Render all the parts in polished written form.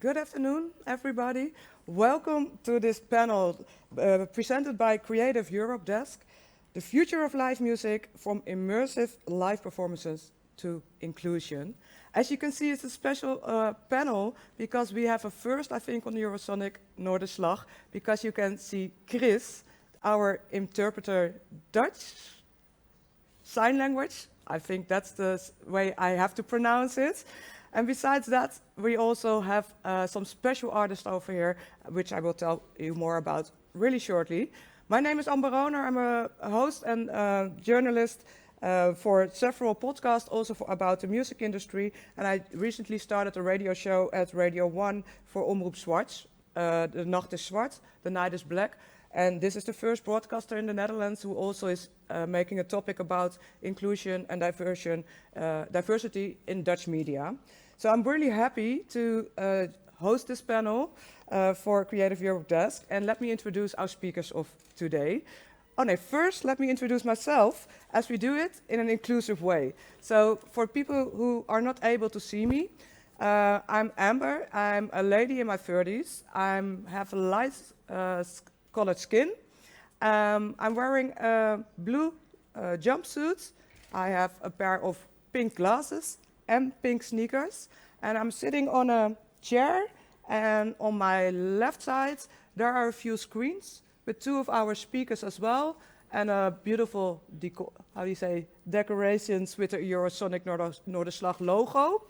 Good afternoon, everybody. Welcome to this panel presented by Creative Europe Desk, the future of live music from immersive live performances to inclusion. As you can see, it's a special panel because we have a first, I think, on Eurosonic Noorderslag, because you can see Chris, our interpreter Dutch sign language. I think that's the way I have to pronounce it. And besides that, we also have some special artists over here, which I will tell you more about really shortly. My name is Amber Roner. I'm a host and journalist for several podcasts, also about the music industry. And I recently started a radio show at Radio 1 for Omroep Zwart. The Nacht is Zwart, the night is black. And this is the first broadcaster in the Netherlands who also is making a topic about inclusion and diversity in Dutch media. So I'm really happy to host this panel for Creative Europe Desk. And let me introduce our speakers of today. First, let me introduce myself as we do it in an inclusive way. So for people who are not able to see me, I'm Amber. I'm a lady in my 30s. I have a light colored skin. I'm wearing a blue jumpsuit. I have a pair of pink glasses and pink sneakers. And I'm sitting on a chair. And on my left side, there are a few screens with two of our speakers as well. And a beautiful decorations with the Eurosonic Noorderslag logo.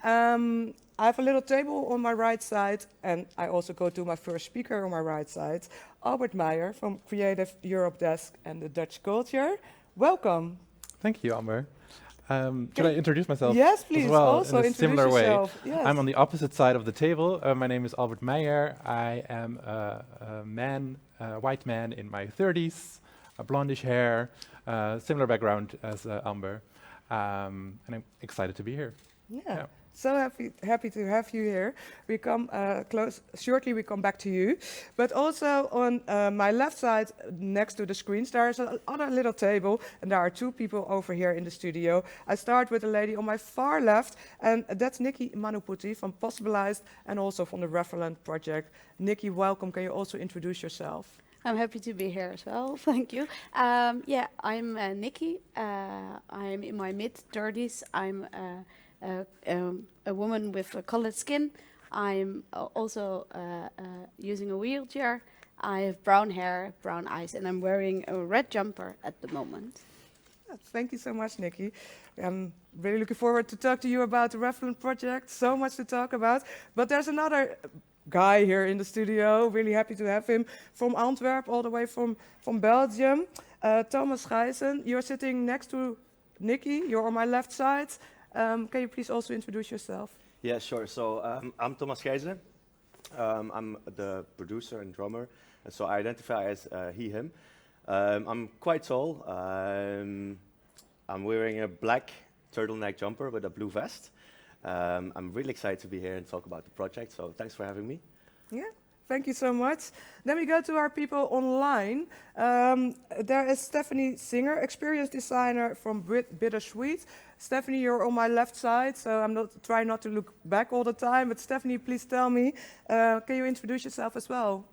I have a little table on my right side, and I also go to my first speaker on my right side, Albert Meijer from Creative Europe Desk and the Dutch Culture. Welcome. Thank you, Amber. Should I introduce myself? Yes, please. As well, Also in a similar way. Yes. I'm on the opposite side of the table. My name is Albert Meijer. I am a white man in my 30s, blondish hair, similar background as Amber, and I'm excited to be here. Yeah. So happy to have you here. We come shortly we come back to you. But also on my left side, next to the screens, there is another little table, and there are two people over here in the studio. I start with a lady on my far left, and that's Nikki Manuputi from Possibilized and also from the Revelland project. Nikki, welcome. Can you also introduce yourself? I'm happy to be here as well. Thank you. I'm Nikki. I'm in my mid-30s. I'm a woman with a colored skin. I'm also using a wheelchair. I have brown hair, brown eyes, and I'm wearing a red jumper at the moment. Thank you so much, Nikki. I'm really looking forward to talk to you about the Revelland project. So much to talk about. But there's another guy here in the studio. Really happy to have him from Antwerp, all the way from Belgium. Thomas Gijzen, you're sitting next to Nikki. You're on my left side. Can you please also introduce yourself? Yeah, sure. So I'm Thomas Gijzen. I'm the producer and drummer, and so I identify as he, him. I'm quite tall. I'm wearing a black turtleneck jumper with a blue vest. I'm really excited to be here and talk about the project, so thanks for having me. Yeah. Thank you so much. Then we go to our people online. There is Stephanie Singer, experienced designer from Bittersweet. Stephanie, you're on my left side, so I'm trying not to look back all the time. But Stephanie, please tell me, can you introduce yourself as well?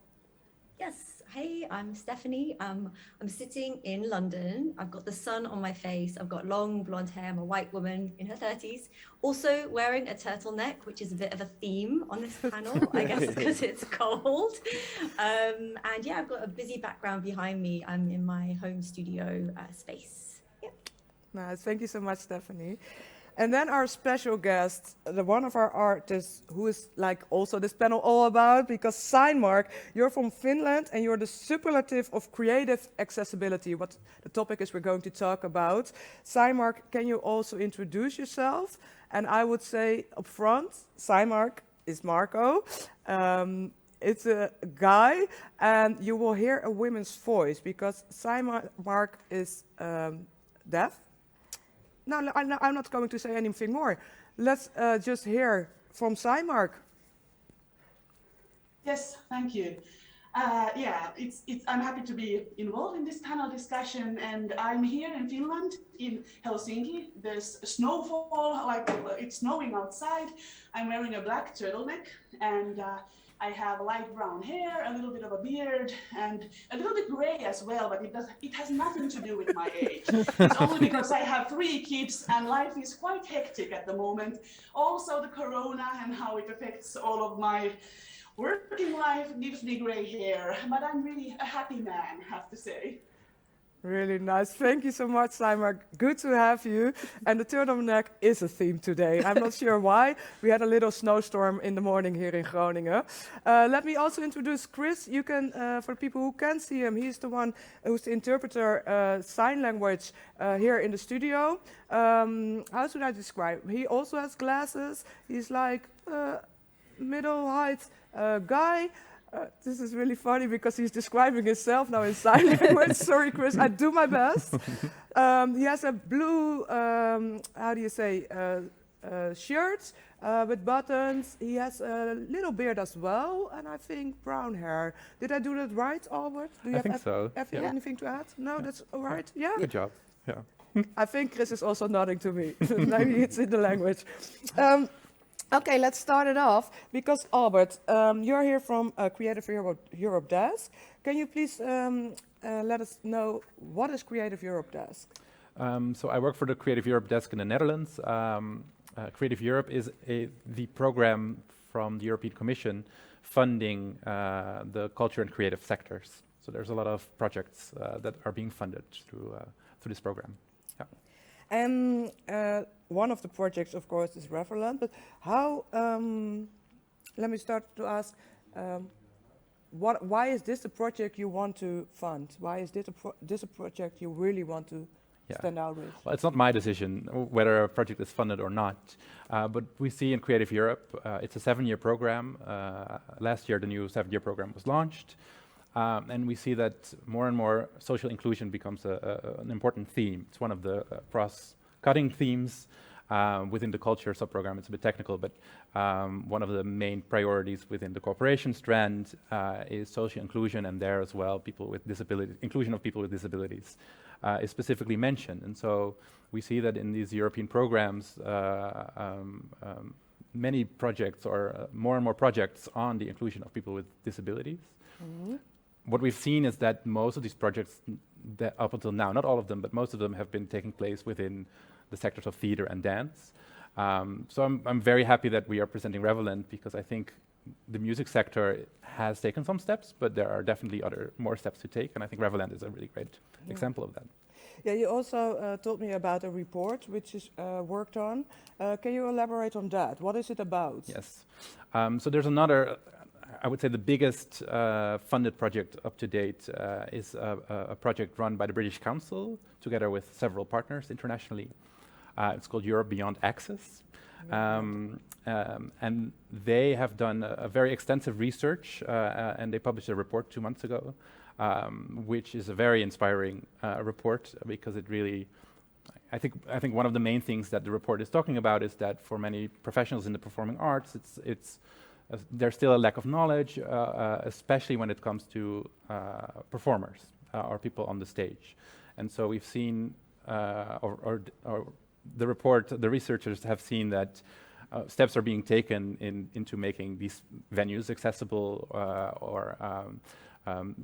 Yes. Hey, I'm Stephanie. I'm sitting in London. I've got the sun on my face. I've got long blonde hair. I'm a white woman in her 30s, also wearing a turtleneck, which is a bit of a theme on this panel, I guess, because it's cold. And yeah, I've got a busy background behind me. I'm in my home studio space. Yep. Nice. Thank you so much, Stephanie. And then our special guest, one of our artists who is like also this panel all about, because Signmark, you're from Finland and you're the superlative of creative accessibility, what the topic is we're going to talk about. Signmark, can you also introduce yourself? And I would say up front, Signmark is Marco. It's a guy, and you will hear a woman's voice because Signmark is deaf. No, I'm not going to say anything more. Let's just hear from Signmark. Yes, thank you. I'm happy to be involved in this panel discussion, and I'm here in Finland, in Helsinki. There's snowfall, like it's snowing outside. I'm wearing a black turtleneck, and I have light brown hair, a little bit of a beard, and a little bit gray as well, but it has nothing to do with my age. It's only because I have 3 kids and life is quite hectic at the moment. Also the corona and how it affects all of my working life gives me gray hair, but I'm really a happy man, I have to say. Really nice. Thank you so much, Simon. Good to have you. And the turtleneck is a theme today. I'm not sure why. We had a little snowstorm in the morning here in Groningen. Let me also introduce Chris. You can, for people who can't see him, he's the one who's the interpreter sign language here in the studio. How should I describe him? He also has glasses. He's like middle height guy. This is really funny because he's describing himself now in sign language. Sorry, Chris, I do my best. He has a blue, how do you say, shirt with buttons. He has a little beard as well, and I think brown hair. Did I do that right, Albert? Do you I think so. Have you anything to add? No, that's all right. Yeah. Good job. Yeah. I think Chris is also nodding to me. Maybe it's in the language. Okay, let's start it off because Albert, you're here from Creative Europe Desk. Can you please let us know what is Creative Europe Desk? So I work for the Creative Europe Desk in the Netherlands. Creative Europe is the program from the European Commission funding the culture and creative sectors. So there's a lot of projects that are being funded through this program. Yeah. And one of the projects, of course, is Revelland. But how? Let me start to ask: why is this a project you want to fund? Why is this a project you really want to stand out with? Well, it's not my decision whether a project is funded or not. But we see in Creative Europe, it's a 7-year program. Last year, the new 7-year program was launched. And we see that more and more social inclusion becomes an important theme. It's one of the cross-cutting themes within the culture subprogram. It's a bit technical, but one of the main priorities within the cooperation strand is social inclusion, and there as well, people with disabilities, inclusion of people with disabilities is specifically mentioned. And so we see that in these European programs, many projects or more and more projects on the inclusion of people with disabilities. Mm-hmm. What we've seen is that most of these projects, that up until now, not all of them, but most of them have been taking place within the sectors of theater and dance. So I'm very happy that we are presenting Revelland because I think the music sector has taken some steps, but there are definitely more steps to take, and I think Revelland is a really great example of that. Yeah, you also told me about a report which is worked on. Can you elaborate on that? What is it about? Yes. So there's another, I would say the biggest funded project up to date is a project run by the British Council together with several partners internationally. It's called Europe Beyond Access. And they have done a very extensive research and they published a report 2 months ago, which is a very inspiring report because it really, I think one of the main things that the report is talking about is that for many professionals in the performing arts, there's still a lack of knowledge, especially when it comes to performers or people on the stage. And so we've seen, or the researchers have seen that steps are being taken into making these venues accessible, or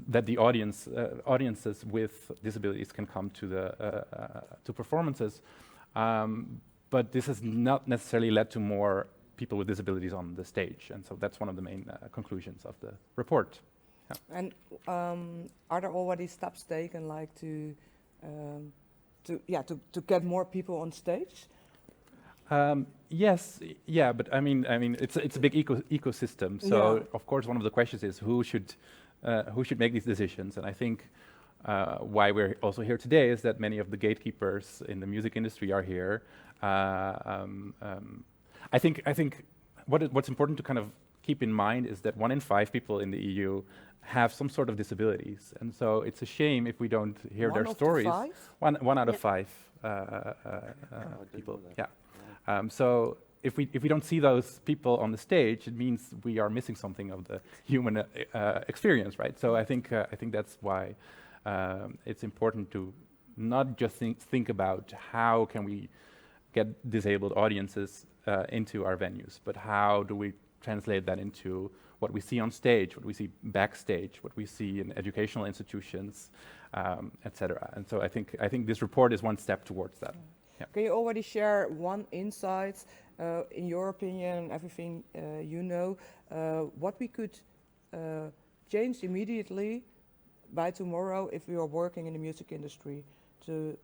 that the audiences with disabilities can come to performances. But this has not necessarily led to more people with disabilities on the stage, and so that's one of the main conclusions of the report. Yeah. And are there already steps taken, like to get more people on stage? Yes, yeah, but I mean, it's a big ecosystem. So of course, one of the questions is who should make these decisions, and I think why we're also here today is that many of the gatekeepers in the music industry are here. I think what's important to kind of keep in mind is that 1 in 5 people in the EU have some sort of disabilities, and so it's a shame if we don't hear their stories. 1 out of 5 people. Yeah. So if we don't see those people on the stage, it means we are missing something of the human experience, right? So I think that's why it's important to not just think about how can we get disabled audiences into our venues, but how do we translate that into what we see on stage, what we see backstage, what we see in educational institutions, etc. And so I think this report is one step towards that. Yeah. Can you already share one insight, in your opinion, everything you know, what we could change immediately by tomorrow if we are working in the music industry to...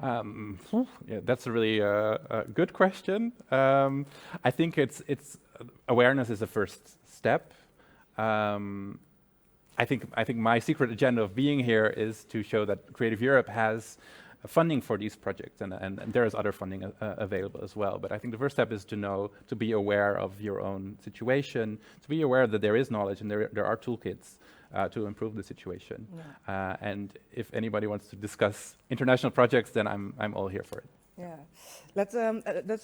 Yeah, that's a really good question. I think it's awareness is the first step. I think my secret agenda of being here is to show that Creative Europe has funding for these projects, and there is other funding available as well. But I think the first step is to be aware of your own situation, to be aware that there is knowledge and there are toolkits to improve the situation. Yeah. And if anybody wants to discuss international projects, then I'm all here for it. Yeah, that's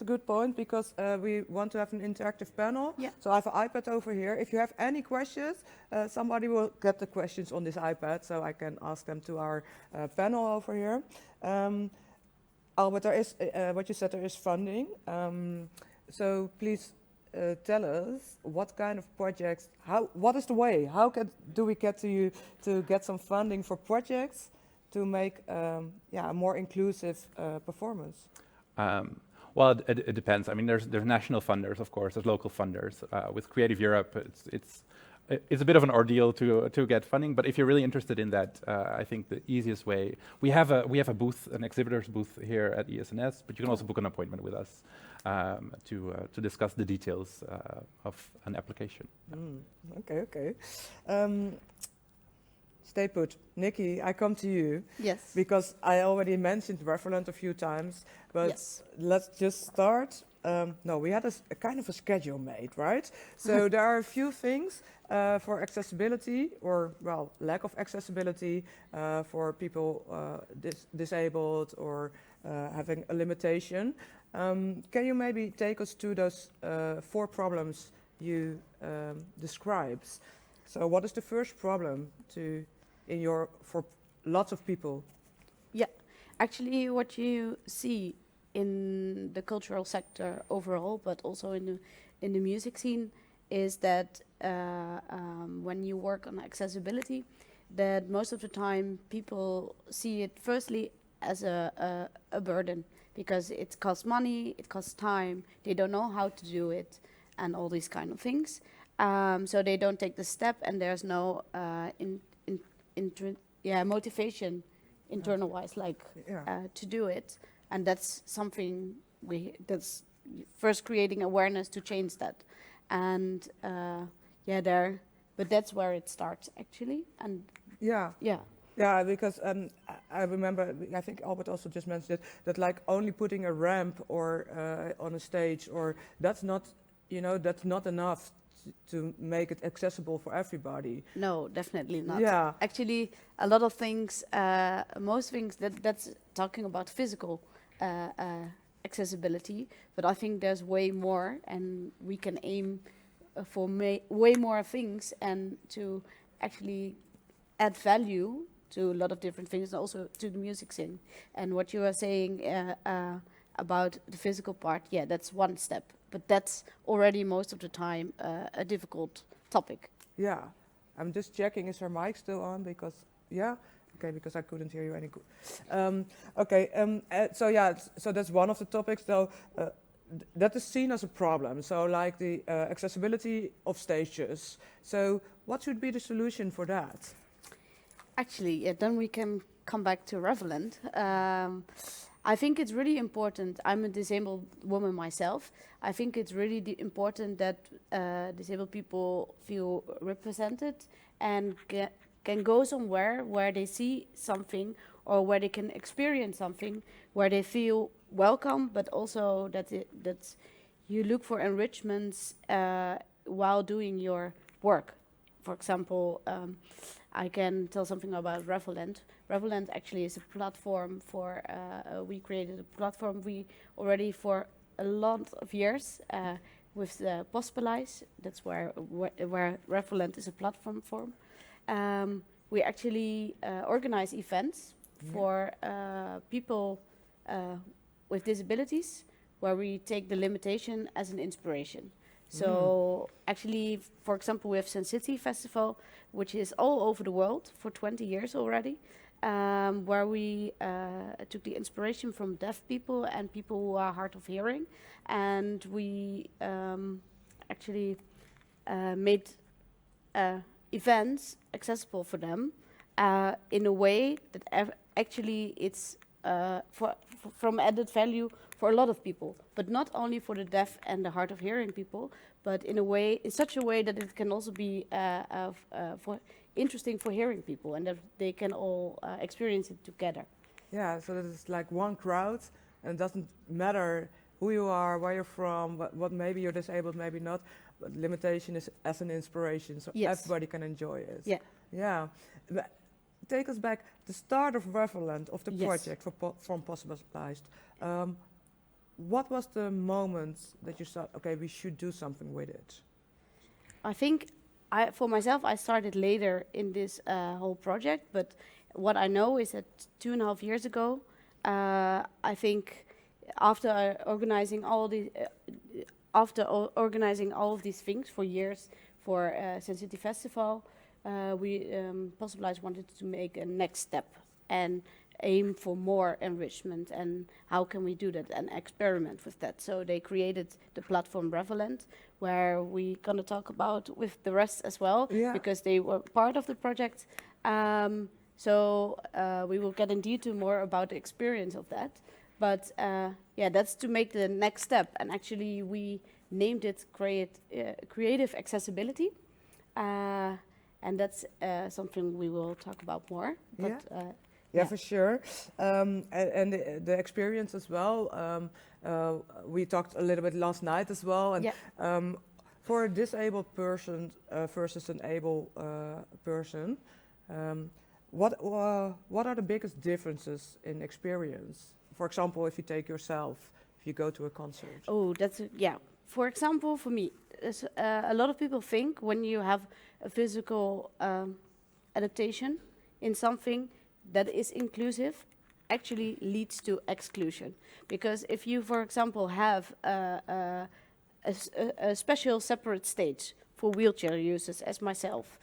a good point, because we want to have an interactive panel. Yeah. So I have an iPad over here. If you have any questions, somebody will get the questions on this iPad, so I can ask them to our panel over here. Albert, there is what you said, there is funding. So please tell us what kind of projects. What is the way? How do we get to you to get some funding for projects to make a more inclusive performance? Well, it depends. I mean, there's national funders, of course. There's local funders. With Creative Europe, it's a bit of an ordeal to get funding. But if you're really interested in that, I think the easiest way, we have a booth, an exhibitor's booth here at ESNS. But you can also book an appointment with us to discuss the details of an application. Okay. Stay put. Nikki, I come to you. Yes. Because I already mentioned Revelland a few times, but yes. Let's just start. No, we had a kind of a schedule made, right? So there are a few things for accessibility, or, well, lack of accessibility for people disabled or having a limitation. Can you maybe take us to those 4 problems you described? So what is the first problem for lots of people? Yeah, actually what you see in the cultural sector overall, but also in the music scene, is that when you work on accessibility, that most of the time people see it firstly as a burden, because it costs money, it costs time, they don't know how to do it, and all these kind of things. So they don't take the step, and there's no motivation internal-wise, to do it. And that's something that's first creating awareness to change that. And but that's where it starts actually. And yeah, because I remember, I think Albert also just mentioned it, that like only putting a ramp or on a stage, or that's not enough to make it accessible for everybody. No, definitely not. Yeah. Actually, a lot of things, most things that's talking about physical accessibility, but I think there's way more, and we can aim for way more things, and to actually add value to a lot of different things, and also to the music scene. And what you are saying about the physical part, yeah, that's one step. But that's already most of the time a difficult topic. Yeah, I'm just checking, is her mic still on? Because, yeah? Okay, because I couldn't hear you any good. So that's one of the topics, though, that is seen as a problem. So like the accessibility of stages. So what should be the solution for that? Actually, then we can come back to Revelland. I think it's really important. I'm a disabled woman myself. I think it's really important that disabled people feel represented and can go somewhere where they see something, or where they can experience something, where they feel welcome, but also that you look for enrichments while doing your work. For example, I can tell something about Revelland. Revelland actually is a platform for, we created a platform already for a lot of years with the Pospelize. That's where Revelland is a platform for. We actually organize events for people with disabilities, where we take the limitation as an inspiration. So actually, for example, we have Sun City Festival, which is all over the world for 20 years already, where we took the inspiration from deaf people and people who are hard of hearing, and we actually made events accessible for them in a way that actually it's from added value for a lot of people, but not only for the deaf and the hard of hearing people, but in such a way that it can also be for interesting for hearing people, and that they can all experience it together. Yeah, so that it's like one crowd, and it doesn't matter who you are, where you're from, what maybe you're disabled, maybe not, but limitation is as an inspiration, so everybody can enjoy it. Yeah. Yeah. Take us back, the start of Revelland, of the project from Possibilized. What was the moment that you thought, okay, we should do something with it? I think for myself, I started later in this whole project, but what I know is that 2.5 years ago, I think after organizing all of these things for years for Sun City Festival, we Possibilize wanted to make a next step and aim for more enrichment, and how can we do that and experiment with that. So they created the platform Revelland, where we're going to talk about with the rest as well, because they were part of the project. So we will get in detail more about the experience of that. But that's to make the next step. And actually we named it Creative Accessibility. And that's something we will talk about more. But, for sure. And the experience as well. We talked a little bit last night as well. And for a disabled person versus an able person, what are the biggest differences in experience? For example, if you take yourself, if you go to a concert. Oh, for example, for me, a lot of people think when you have a physical adaptation in something that is inclusive, actually leads to exclusion. Because if you, for example, have a special separate stage for wheelchair users, as myself,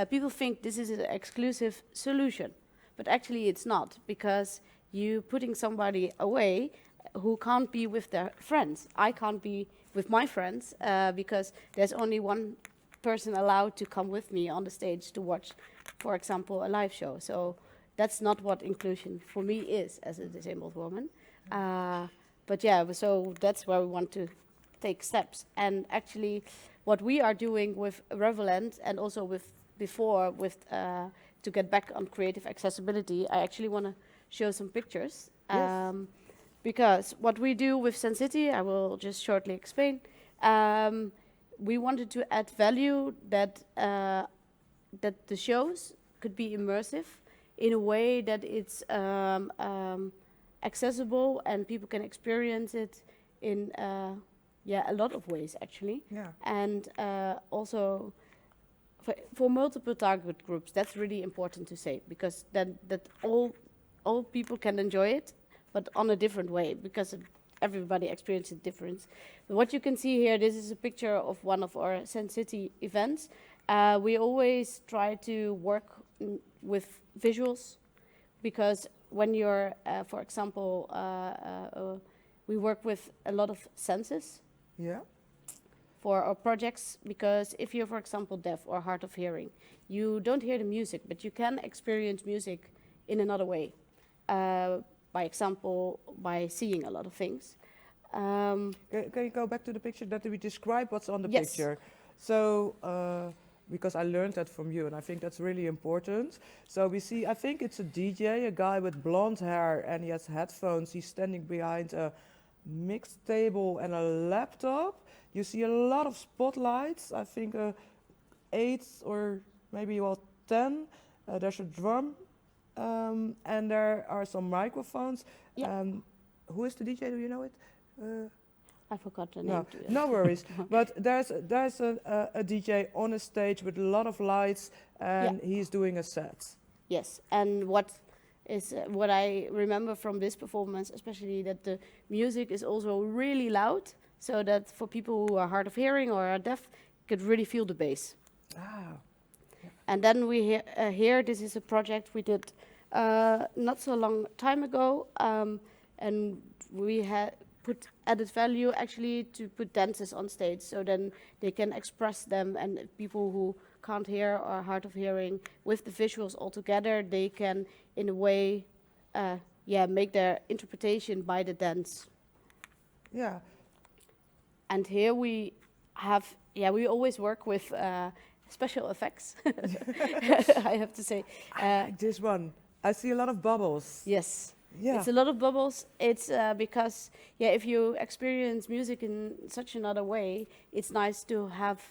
people think this is an exclusive solution. But actually it's not, because you putting somebody away who can't be with their friends. I can't be with my friends because there's only one person allowed to come with me on the stage to watch, for example, a live show. So that's not what inclusion for me is as a disabled woman. So that's where we want to take steps. And actually what we are doing with Revelland, and also with to get back on creative accessibility, I actually want to show some pictures. Because what we do with Sun City, I will just shortly explain. We wanted to add value that the shows could be immersive in a way that it's accessible and people can experience it in a lot of ways actually. And also for multiple target groups, that's really important to say, because then that all people can enjoy it, but on a different way, because everybody experiences difference. But what you can see here, this is a picture of one of our Sun City events. We always try to work with visuals, because when you're, for example, we work with a lot of senses for our projects, because if you're, for example, deaf or hard of hearing, you don't hear the music, but you can experience music in another way. By example, by seeing a lot of things. Can you go back to the picture that we describe what's on the picture? So, because I learned that from you, and I think that's really important. So we see, I think it's a DJ, a guy with blonde hair, and he has headphones. He's standing behind a mixed table and a laptop. You see a lot of spotlights, I think 8 or maybe 10. There's a drum. And there are some microphones. Who is the DJ? Do you know it? I forgot the No, name. no worries. But there's a DJ on a stage with a lot of lights, and he's doing a set. Yes, and what I remember from this performance, especially that the music is also really loud, so that for people who are hard of hearing or are deaf, could really feel the bass. Ah, And then we here, this is a project we did not so long time ago, and we had put added value actually to put dancers on stage, so then they can express them, and people who can't hear or are hard of hearing, with the visuals all together, they can in a way, make their interpretation by the dance. yeah. And here we have, we always work with special effects. I have to say, Like this one. I see a lot of bubbles. yes. Yeah. It's a lot of bubbles. It's because, if you experience music in such another way, it's nice to have,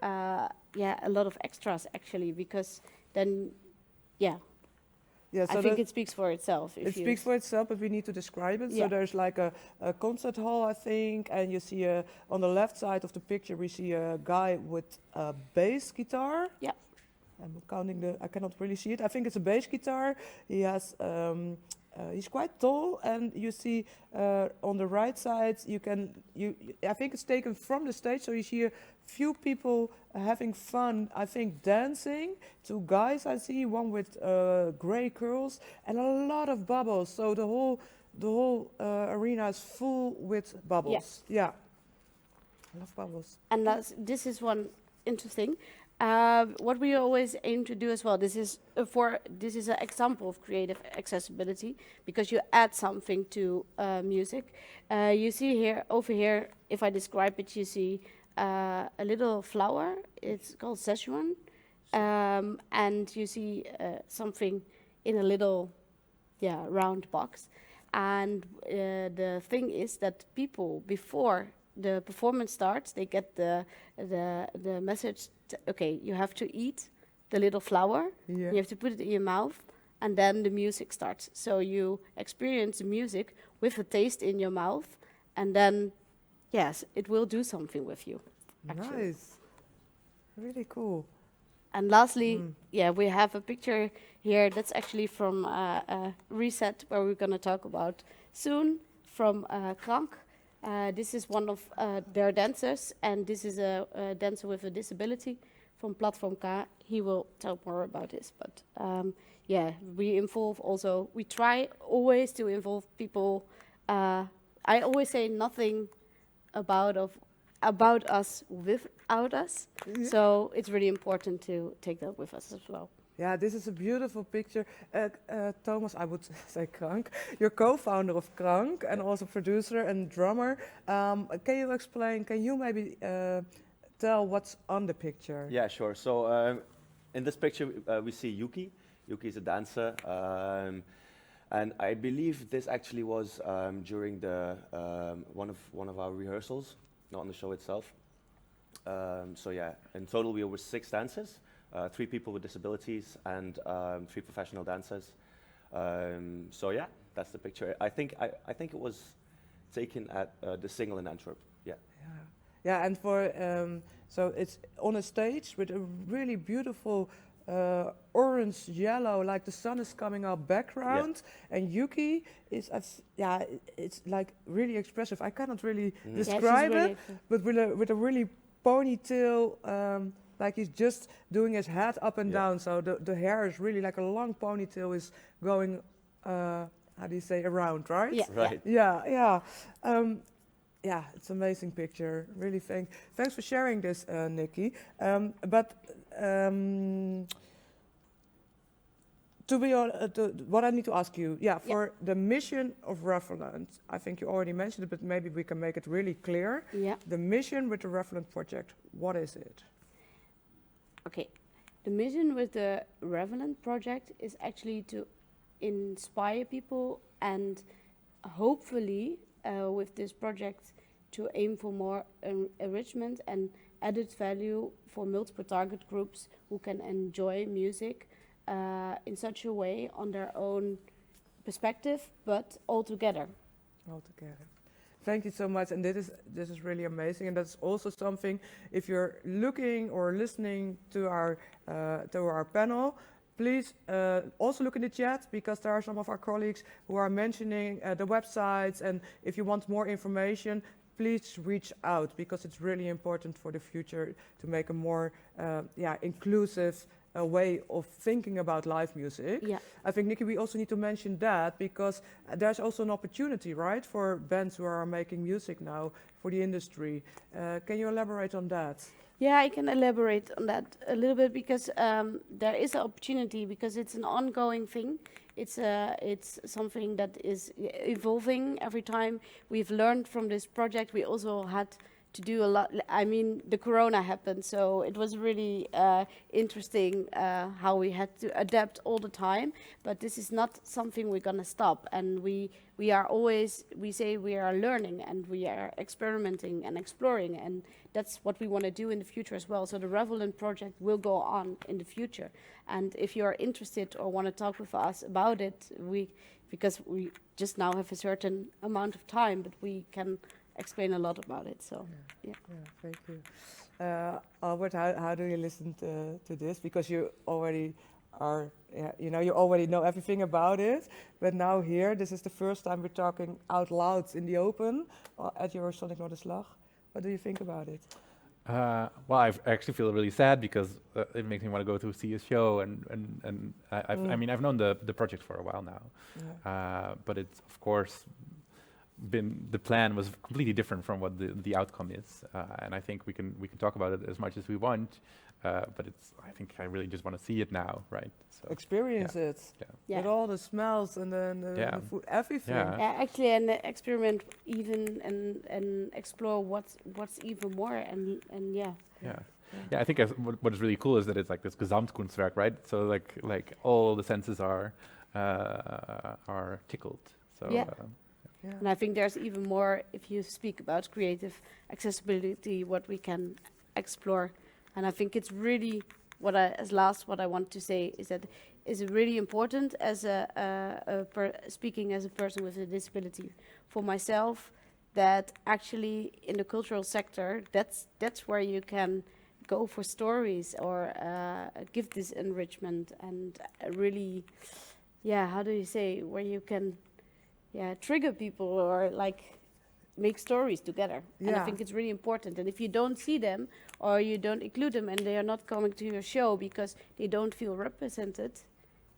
a lot of extras actually, because then, Yeah, so I think it speaks for itself. it speaks for itself, but we need to describe it. So Yeah. there's like a concert hall, I think, and you see on the left side of the picture, we see a guy with a bass guitar. Yeah. I'm counting I cannot really see it. I think it's a bass guitar. He has, he's quite tall, and you see on the right side, I think it's taken from the stage, so you see a few people having fun, I think dancing. Two guys I see, one with gray curls, and a lot of bubbles. So the whole arena is full with bubbles. Yeah. I love bubbles. And this is one interesting. What we always aim to do as well. This is an example of creative accessibility, because you add something to music. You see over here, if I describe it, you see a little flower. It's called Szechuan, and you see something in a little, round box. And the thing is that people, before the performance starts, they get the message. Okay, you have to eat the little flower. Yeah. You have to put it in your mouth, and then the music starts. So you experience the music with a taste in your mouth, and then, yes, it will do something with you. Actually. Nice. Really cool. And lastly, we have a picture here that's actually from Reset, where we're going to talk about soon, from Krank. This is one of their dancers, and this is a dancer with a disability from Platform K. He will tell more about this, but we try always to involve people. I always say nothing about us without us, so it's really important to take that with us as well. Yeah, this is a beautiful picture. Thomas, I would say Krank. You're co-founder of Krank and also producer and drummer. Can you maybe tell what's on the picture? Yeah, sure. So in this picture, we see Yuki. Yuki is a dancer. And I believe this actually was during the one of our rehearsals, not on the show itself. In total we were 6 dancers, 3 people with disabilities and 3 professional dancers. That's the picture. I think it was taken at the Single in Antwerp. Yeah. Yeah, and so it's on a stage with a really beautiful orange yellow, like the sun is coming up background, and Yuki is it's like really expressive. I cannot really describe it, but with a really ponytail, like he's just doing his head up and down. So the hair is really like a long ponytail is going, how do you say, around, right? Yeah. Right. Yeah, it's an amazing picture. Really, thanks for sharing this, Nikki. What I need to ask you, for the mission of Revelland, I think you already mentioned it, but maybe we can make it really clear. Yeah. The mission with the Revelland project, what is it? Okay, the mission with the Revelland project is actually to inspire people and hopefully with this project to aim for more enrichment and added value for multiple target groups who can enjoy music in such a way on their own perspective, but all together. All together. Thank you so much, and this is really amazing, and that's also something. If you're looking or listening to our panel, please also look in the chat because there are some of our colleagues who are mentioning the websites, and if you want more information, please reach out because it's really important for the future to make a more inclusive way of thinking about live music. Yeah. I think, Nikki, we also need to mention that because there's also an opportunity, right, for bands who are making music now for the industry. Can you elaborate on that? Yeah, I can elaborate on that a little bit because there is an opportunity because it's an ongoing thing. It's something that is evolving every time. We've learned from this project. We also had to do a lot. I mean, the corona happened, so it was really interesting how we had to adapt all the time. But this is not something we're gonna stop, and we are always, we say we are learning and we are experimenting and exploring, and that's what we want to do in the future as well. So the Revelland project will go on in the future, and if you are interested or want to talk with us about it, because we just now have a certain amount of time, but we can explain a lot about it. So yeah. Thank you. Albert, how do you listen to this? Because you already are, you already know everything about it. But now here, this is the first time we're talking out loud in the open at your Sonic Noorderslag. What do you think about it? Well, I actually feel really sad because it makes me want to go to see a show, and I mean, I've known the project for a while now, but it's of course the plan was completely different from what the outcome is, and I think we can talk about it as much as we want, but I think I really just want to see it now, right? So experience it with all the smells and the food, everything. Yeah, actually, and experiment even and explore what's even more and yeah. I think what is really cool is that it's like this Gesamtkunstwerk, right? So like all the senses are tickled. So and I think there's even more if you speak about creative accessibility, what we can explore. And I think it's really what I want to say is that is really important as speaking as a person with a disability for myself, that actually in the cultural sector, that's where you can go for stories or give this enrichment and really, how do you say, where you can trigger people or like make stories together. And I think it's really important. And if you don't see them or you don't include them and they are not coming to your show because they don't feel represented,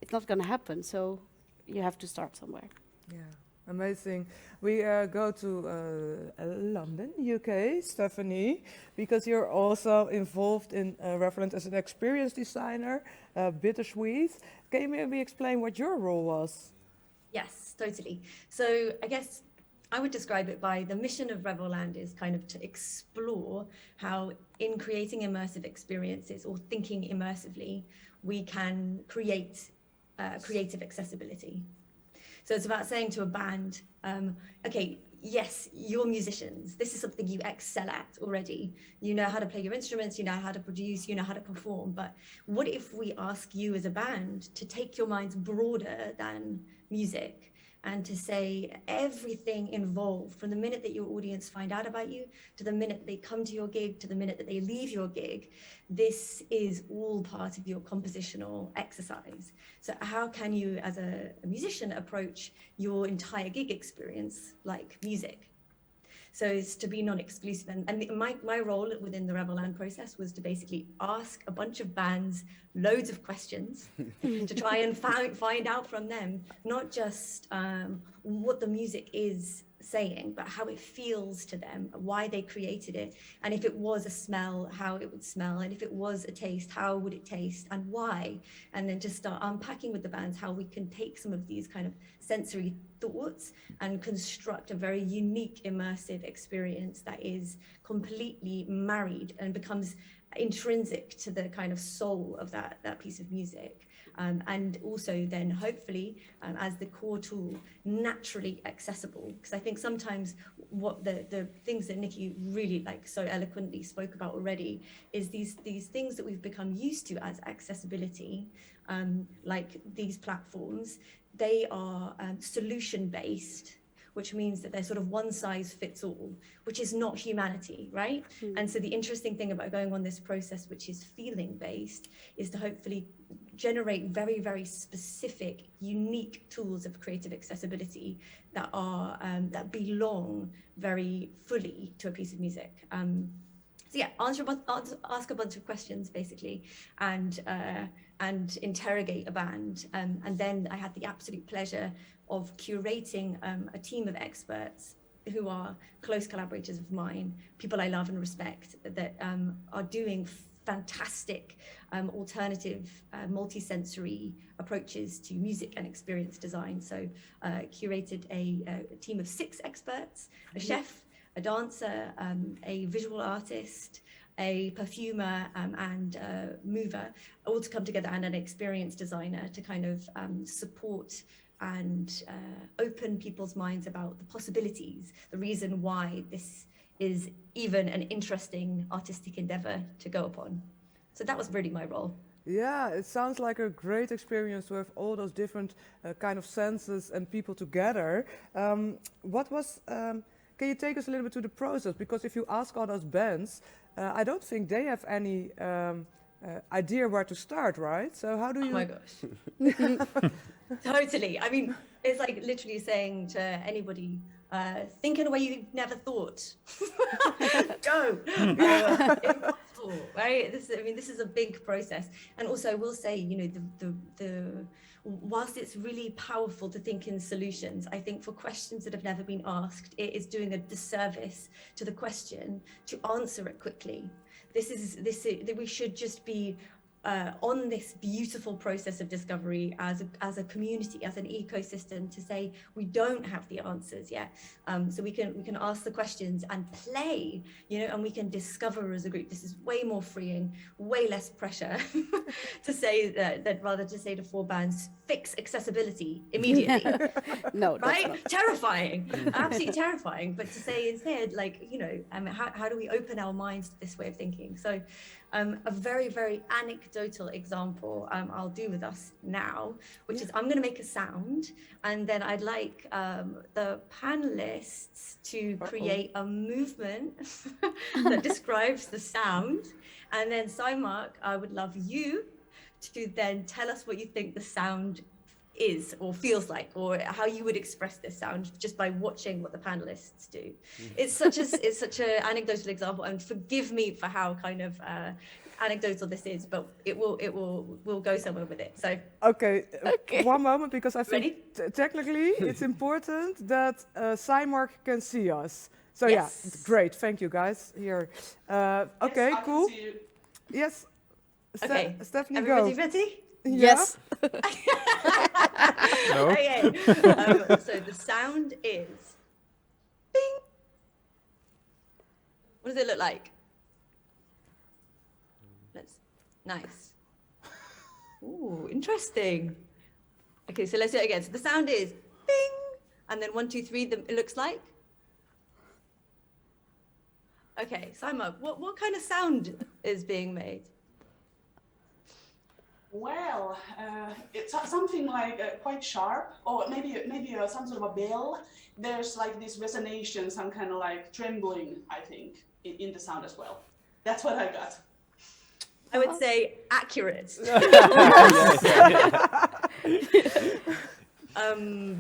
it's not going to happen. So you have to start somewhere. Yeah, amazing. We go to London, UK, Stephanie, because you're also involved in Revelland as an experience designer, Bittersweet. Can you maybe explain what your role was? Yes, totally. So I guess I would describe it by the mission of Revelland is kind of to explore how in creating immersive experiences or thinking immersively, we can create creative accessibility. So it's about saying to a band, okay, yes, you're musicians. This is something you excel at already. You know how to play your instruments, you know how to produce, you know how to perform. But what if we ask you as a band to take your minds broader than music and to say everything involved from the minute that your audience find out about you to the minute that they come to your gig, to the minute that they leave your gig, this is all part of your compositional exercise. So how can you as a musician approach your entire gig experience like music? So it's to be non-exclusive. And my role within the Revelland process was to basically ask a bunch of bands loads of questions to try and find out from them, not just what the music is saying, but how it feels to them, why they created it, and if it was a smell, how it would smell, and if it was a taste, how would it taste, and why, and then just start unpacking with the bands how we can take some of these kind of sensory thoughts and construct a very unique immersive experience that is completely married and becomes intrinsic to the kind of soul of that piece of music. And also then hopefully as the core tool, naturally accessible. Because I think sometimes what the things that Nikki really like so eloquently spoke about already is these things that we've become used to as accessibility, like these platforms, they are solution-based, which means that they're sort of one size fits all, which is not humanity, right? And so the interesting thing about going on this process, which is feeling based, is to hopefully generate very, very specific, unique tools of creative accessibility that are that belong very fully to a piece of music. So yeah, ask a bunch of questions basically, and interrogate a band. And then I had the absolute pleasure of curating a team of experts who are close collaborators of mine, people I love and respect, that are doing fantastic alternative multisensory approaches to music and experience design. So curated a team of 6 experts, a chef, a dancer, a visual artist, a perfumer, and a mover, all to come together, and an experience designer to kind of support and open people's minds about the possibilities, the reason why this is even an interesting artistic endeavor to go upon. So that was really my role. Yeah, it sounds like a great experience to have all those different kind of senses and people together. Can you take us a little bit to the process? Because if you ask all those bands, I don't think they have any idea where to start, right? So how do you... Oh my gosh. Totally. I mean, it's like literally saying to anybody, think in a way you've never thought. Go. Impossible, right? This is a big process. And also I will say, you know, whilst it's really powerful to think in solutions, I think for questions that have never been asked, it is doing a disservice to the question to answer it quickly. We should just be on this beautiful process of discovery as a community, as an ecosystem, to say we don't have the answers yet. So we can ask the questions and play, you know, and we can discover as a group. This is way more freeing, way less pressure to say that rather to say to 4 bands, fix accessibility immediately. No, right? not. Terrifying, absolutely terrifying. But to say instead, like, you know, how do we open our minds to this way of thinking? So a very, very anecdotal example I'll do with us now, which is I'm going to make a sound, and then I'd like the panelists to create a movement that describes the sound. And then Simark, I would love you to then tell us what you think the sound is or feels like, or how you would express this sound just by watching what the panelists do. It's such a anecdotal example, and forgive me for how kind of anecdotal this is, but we'll go somewhere with it. So Okay. One moment, because I think Ready? Technically it's important that Simark can see us. So Yes. yeah, great. Thank you guys here. Okay, Yes, I can cool. see you. Yes. Okay, Stephanie, everybody go. ready? Yes. No. Okay. So the sound is bing. What does it look like? Nice. Ooh, interesting. Okay, so let's do it again. So the sound is bing, and then 1, 2, 3. It looks like. Okay, Simon, what kind of sound is being made? Well, it's something like quite sharp, or maybe some sort of a bell. There's like this resonation, some kind of like trembling, I think, in the sound as well. That's what I got. I would say accurate.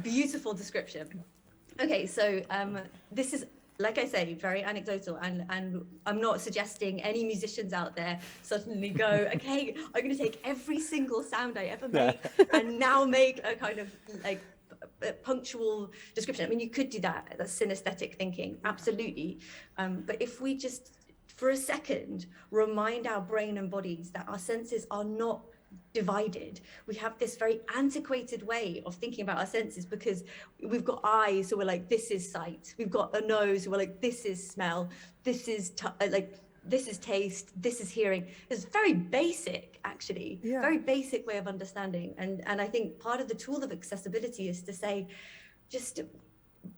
Beautiful description. Okay, so this is, like I say, very anecdotal, and I'm not suggesting any musicians out there suddenly go, okay, I'm going to take every single sound I ever make and now make a kind of like a punctual description. I mean, you could do that. That's synesthetic thinking, absolutely. But if we just, for a second, remind our brain and bodies that our senses are not divided. We have this very antiquated way of thinking about our senses because we've got eyes, so we're like, this is sight. We've got a nose, so we're like, this is smell. This is this is taste. This is hearing. It's very basic, actually. Yeah. Very basic way of understanding. And I think part of the tool of accessibility is to say, just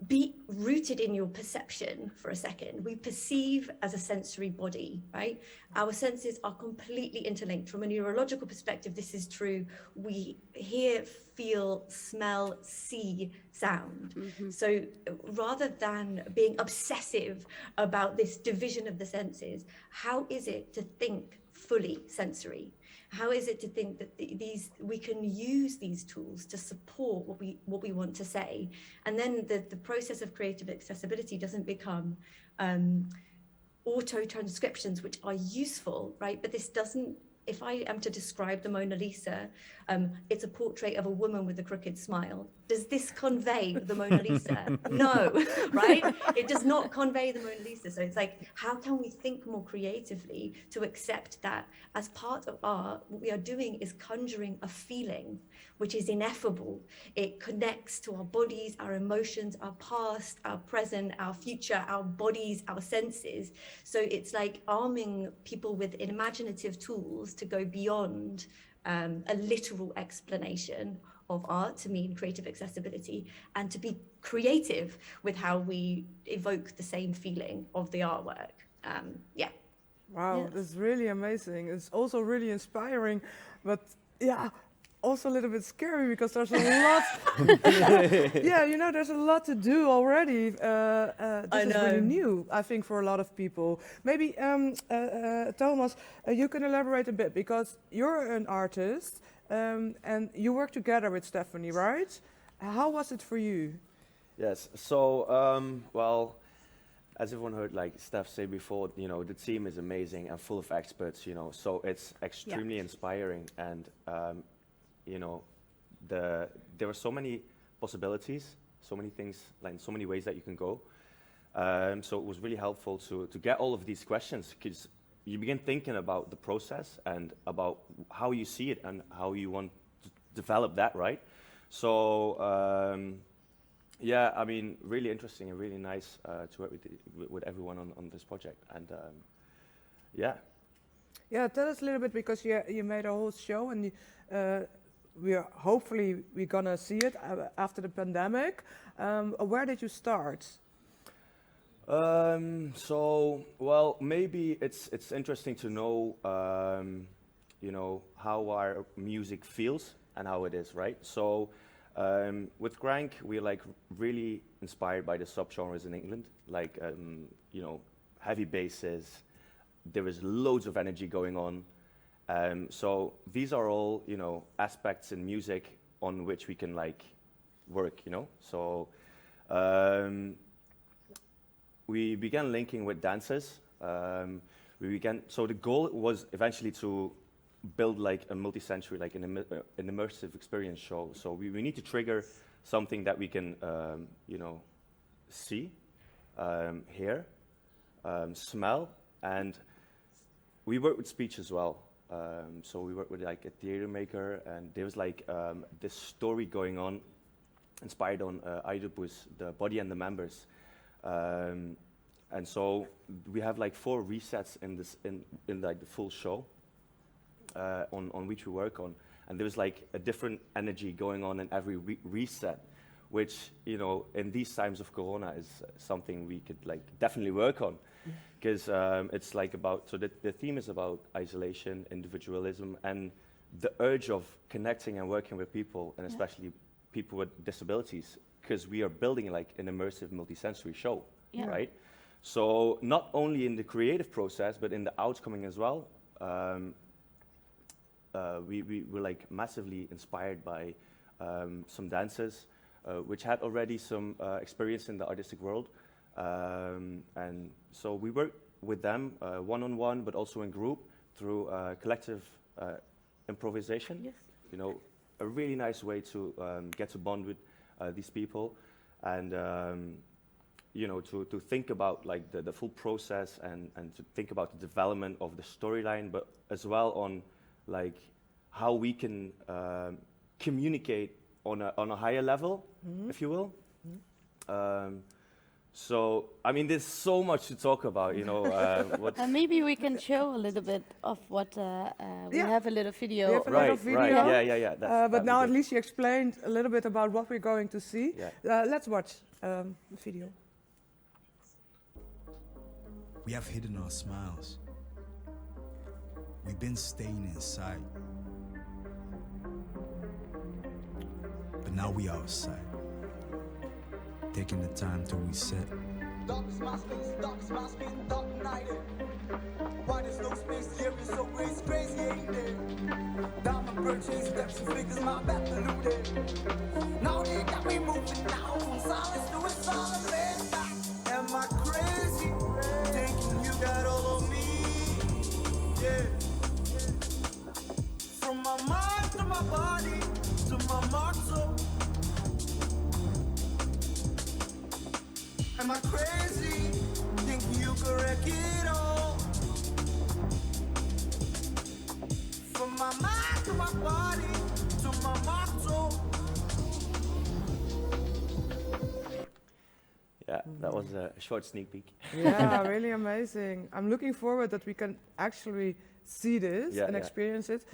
be rooted in your perception for a second. We perceive as a sensory body, right? Our senses are completely interlinked. From a neurological perspective, this is true. We hear, feel, smell, see, sound. So rather than being obsessive about this division of the senses, how is it to think fully sensory? How is it to think that we can use these tools to support what we want to say? And then the process of creative accessibility doesn't become auto transcriptions, which are useful, right? But this doesn't, if I am to describe the Mona Lisa, it's a portrait of a woman with a crooked smile. Does this convey the Mona Lisa? No, right? It does not convey the Mona Lisa. So it's like, how can we think more creatively to accept that as part of art, what we are doing is conjuring a feeling which is ineffable. It connects to our bodies, our emotions, our past, our present, our future, our bodies, our senses. So it's like arming people with imaginative tools to go beyond a literal explanation of art to mean creative accessibility, and to be creative with how we evoke the same feeling of the artwork. Yeah. Wow, Yes. that's really amazing. It's also really inspiring, but yeah, also a little bit scary because there's a lot. Yeah, you know, there's a lot to do already. This is really new, I think, for a lot of people. Maybe, Thomas, you can elaborate a bit because you're an artist and you work together with Stephanie, right? How was it for you? Yes. So, well, as everyone heard, like Steph say before, you know, the team is amazing and full of experts, you know, so it's extremely inspiring. And, you know, there are so many possibilities, so many things, like so many ways that you can go. So it was really helpful to get all of these questions, because you begin thinking about the process and about how you see it and how you want to develop that, right? So, yeah, I mean, really interesting and really nice to work with everyone on this project. And yeah. Yeah, tell us a little bit because you made a whole show and we're gonna see it after the pandemic. Where did you start? So, well, maybe it's interesting to know, you know, how our music feels and how it is, right? So, with Grank, we're like really inspired by the subgenres in England, like, you know, heavy basses. There is loads of energy going on. So these are all, you know, aspects in music on which we can like work, you know. So we began linking with dancers. So the goal was eventually to build like a multi-sensory, like an immersive experience show. So we need to trigger something that we can, you know, see, hear, smell, and we work with speech as well. So we work with like a theater maker, and there was like this story going on, inspired on Oedipus, the body and the members. And so we have like 4 resets in this in like the full show on which we work on, and there's like a different energy going on in every reset, which, you know, in these times of Corona is something we could like definitely work on, because it's like about, so the theme is about isolation, individualism, and the urge of connecting and working with people, and especially people with disabilities, because we are building like an immersive multisensory show, right? So not only in the creative process, but in the outcoming as well. We were like massively inspired by some dancers, which had already some experience in the artistic world. And so we work with them one-on-one, but also in group through collective improvisation. Yes. You know, a really nice way to get to bond with these people, and you know, to think about like the full process, and to think about the development of the storyline, but as well on like how we can communicate on a higher level, if you will. So, I mean, there's so much to talk about, you know. Maybe we can show a little bit of what we Yeah. have a little video. We have a little Right, right, video. yeah. But that'd now be at good. least you explained a little bit about what we're going to see. Yeah. Let's watch the video. We have hidden our smiles. We've been staying inside. But now we are outside, taking the time to reset. Dark is my space, dark nighted. Why there's no space here is so crazy, ain't it? Diamond purchase, steps and figures, my back polluted. Now they got me moving now, from silence to a solid back. Am I crazy? Thinking you got all of me, yeah. From my mind to my body, to my motto. Am I crazy? Thinking you could wreck it all. From my mind to my body, to my motto. Yeah, that was a short sneak peek. Yeah, really amazing. I'm looking forward that we can actually see this and experience it.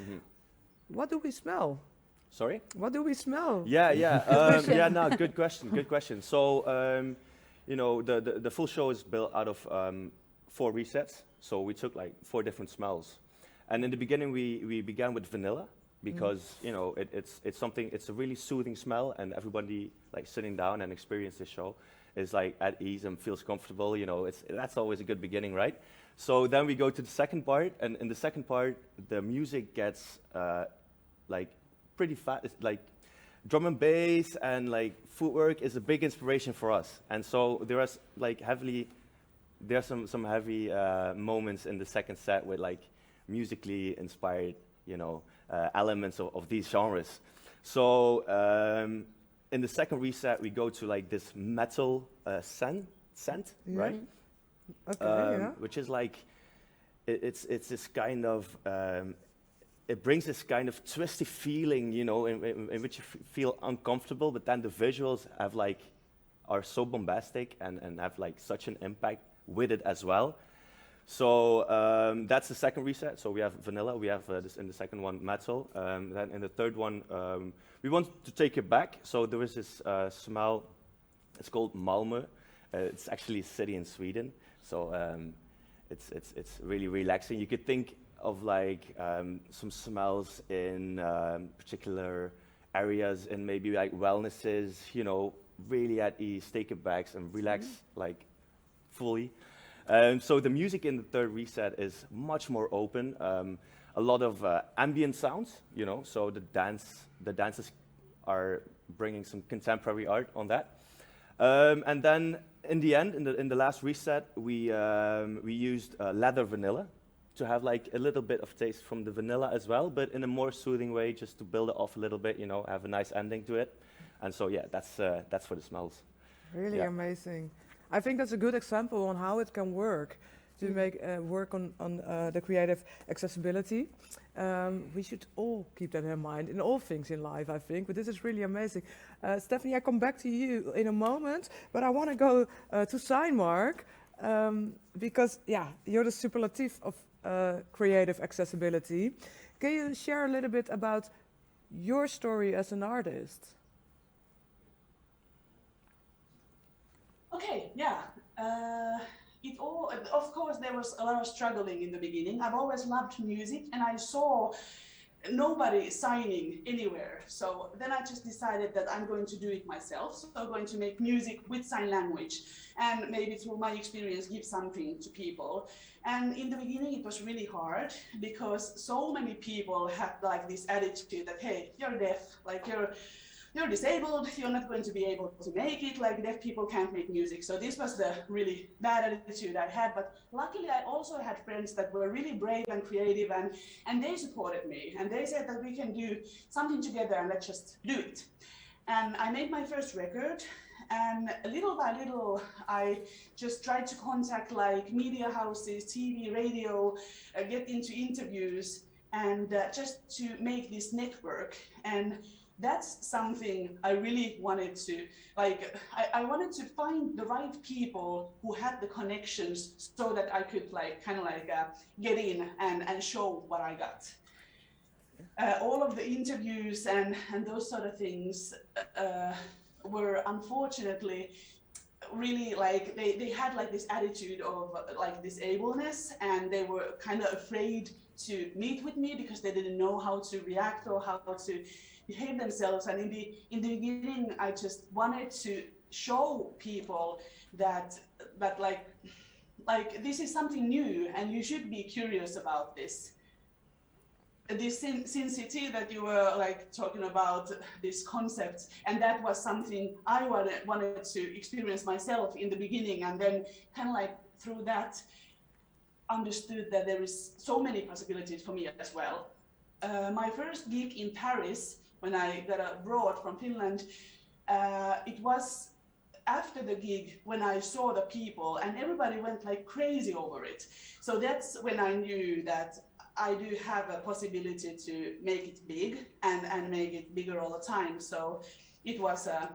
What do we smell? Sorry? What do we smell? Yeah, no, good question. So, you know, the full show is built out of 4 resets. So we took like 4 different smells. And in the beginning, we began with vanilla because, you know, it's a really soothing smell, and everybody like sitting down and experience this show is like at ease and feels comfortable. You know, that's always a good beginning, right? So then we go to the second part, and in the second part, the music gets like pretty fast. It's like drum and bass and like footwork is a big inspiration for us. And so there are some heavy moments in the second set with like musically inspired, you know, elements of these genres. So in the second reset, we go to like this metal scent, right? Okay, Which is like, it's this kind of, it brings this kind of twisty feeling, you know, in which you feel uncomfortable, but then the visuals are so bombastic and have like such an impact with it as well. So that's the second reset. So we have vanilla, we have this in the second one metal. Then in the third one, we want to take it back. So there is this smell, it's called Malmö. It's actually a city in Sweden. So it's really relaxing. You could think of like some smells in particular areas and maybe like wellnesses, you know, really at ease, take it back and relax like fully. So the music in the third reset is much more open. A lot of ambient sounds, you know, so the dancers are bringing some contemporary art on that. And then in the end, in the last reset, we used leather vanilla to have like a little bit of taste from the vanilla as well, but in a more soothing way, just to build it off a little bit, you know, have a nice ending to it. And so yeah, that's for the smells. Really amazing. I think that's a good example on how it can work to make work on the creative accessibility. We should all keep that in mind in all things in life, I think, but this is really amazing. Stephanie, I come back to you in a moment, but I want to go to Signmark because, yeah, you're the superlative of creative accessibility. Can you share a little bit about your story as an artist? Okay, yeah. Of course, there was a lot of struggling in the beginning. I've always loved music, and I saw nobody signing anywhere. So then I just decided that I'm going to do it myself. So I'm going to make music with sign language, and maybe through my experience, give something to people. And in the beginning, it was really hard because so many people had like this attitude that, hey, you're deaf, like you're disabled, you're not going to be able to make it, like deaf people can't make music. So this was the really bad attitude I had, but luckily I also had friends that were really brave and creative and they supported me and they said that we can do something together and let's just do it. And I made my first record, and little by little I just tried to contact like media houses, TV, radio, get into interviews and just to make this network. And that's something I really wanted to, like, I wanted to find the right people who had the connections so that I could like kind of like get in and show what I got. All of the interviews and those sort of things were unfortunately really like they had like this attitude of like disableness, and they were kind of afraid to meet with me because they didn't know how to react or how to behave themselves. And in the beginning, I just wanted to show people that like this is something new and you should be curious about this. This sin city that you were like talking about, this concept, and that was something I wanted to experience myself in the beginning, and then kind of like through that understood that there is so many possibilities for me as well. My first gig in Paris, when I got abroad from Finland, it was after the gig when I saw the people and everybody went like crazy over it. So that's when I knew that I do have a possibility to make it big and make it bigger all the time. So it was a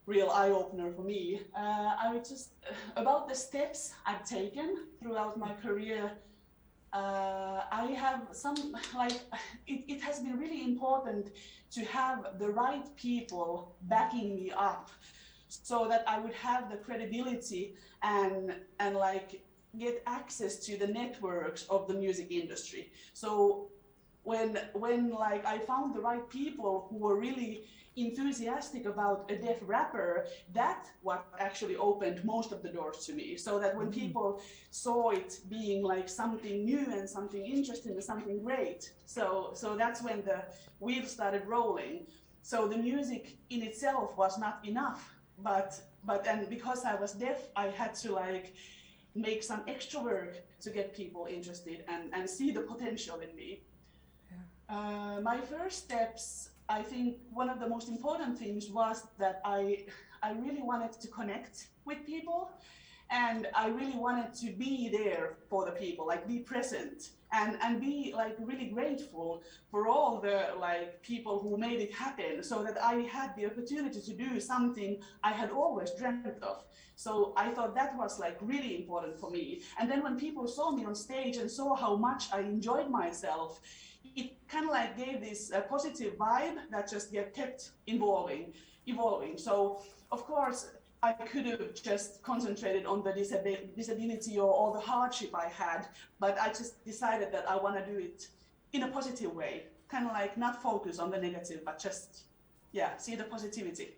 real eye-opener for me. I would just, about the steps I've taken throughout my career, I have some, like, it has been really important to have the right people backing me up so that I would have the credibility and like, get access to the networks of the music industry. So when like I found the right people who were really enthusiastic about a deaf rapper, that's what actually opened most of the doors to me. So that when people saw it being like something new and something interesting and something great, so that's when the wheels started rolling. So the music in itself was not enough, but and because I was deaf, I had to like make some extra work to get people interested and see the potential in me. Yeah. My first steps, I think one of the most important things was that I really wanted to connect with people, and I really wanted to be there for the people, like be present and be like really grateful for all the like people who made it happen, so that I had the opportunity to do something I had always dreamt of. So I thought that was like really important for me. And then when people saw me on stage and saw how much I enjoyed myself, it kind of like gave this positive vibe that just kept evolving. So of course, I could have just concentrated on the disability or all the hardship I had, but I just decided that I want to do it in a positive way, kind of like not focus on the negative, but just, yeah, see the positivity.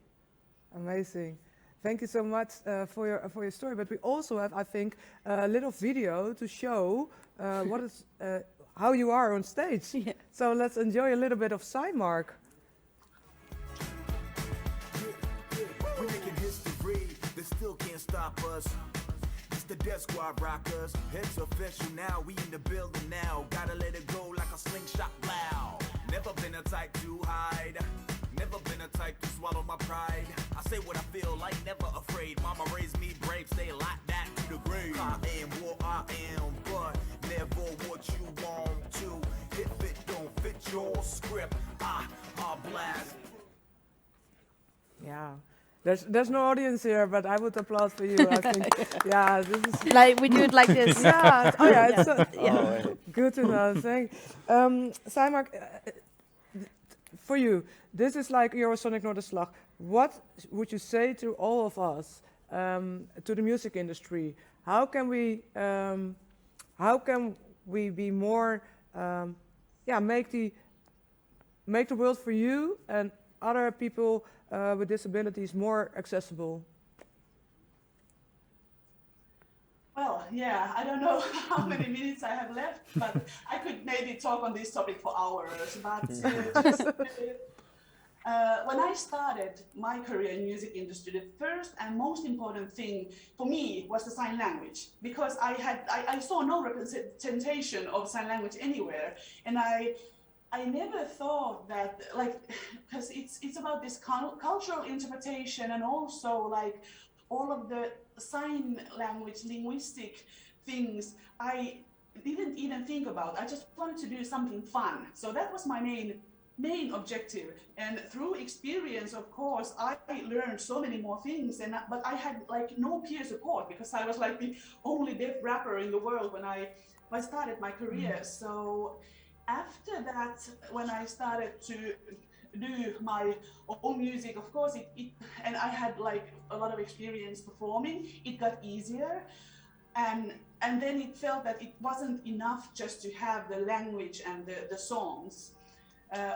Amazing. Thank you so much for your story. But we also have, I think, a little video to show what is how you are on stage. Yeah. So let's enjoy a little bit of Cymark. We're making history, they still can't stop us. It's the Death Squad rockers. It's official now, we in the building now. Gotta let it go like a slingshot loud. Never been a type to hide. Never been a type to swallow my pride. I say what I feel, like never afraid. Mama raised me brave, stay like that to the grave. I am what I am, but never what you want to. If it don't fit your script, I'll blast. Yeah. There's no audience here, but I would applaud for you. I think, yeah, this is like we do it like this. Yeah. Oh yeah, it's Yeah. good to know. Thank. Cymark, for you, this is like Eurosonic Noorderslag. What would you say to all of us, to the music industry? How can we be more, make the world for you and other people with disabilities more accessible? Well, yeah, I don't know how many minutes I have left, but I could maybe talk on this topic for hours. But when I started my career in music industry, the first and most important thing for me was the sign language, because I saw no representation of sign language anywhere, and I never thought that, like, because it's about this cultural interpretation and also like all of the sign language linguistic things I didn't even think about. I just wanted to do something fun. So that was my main objective. And through experience, of course, I learned so many more things. But I had like no peer support because I was like the only deaf rapper in the world when I started my career. So after that, when I started to do my own music, of course, and I had like a lot of experience performing, it got easier. And then it felt that it wasn't enough just to have the language and the songs.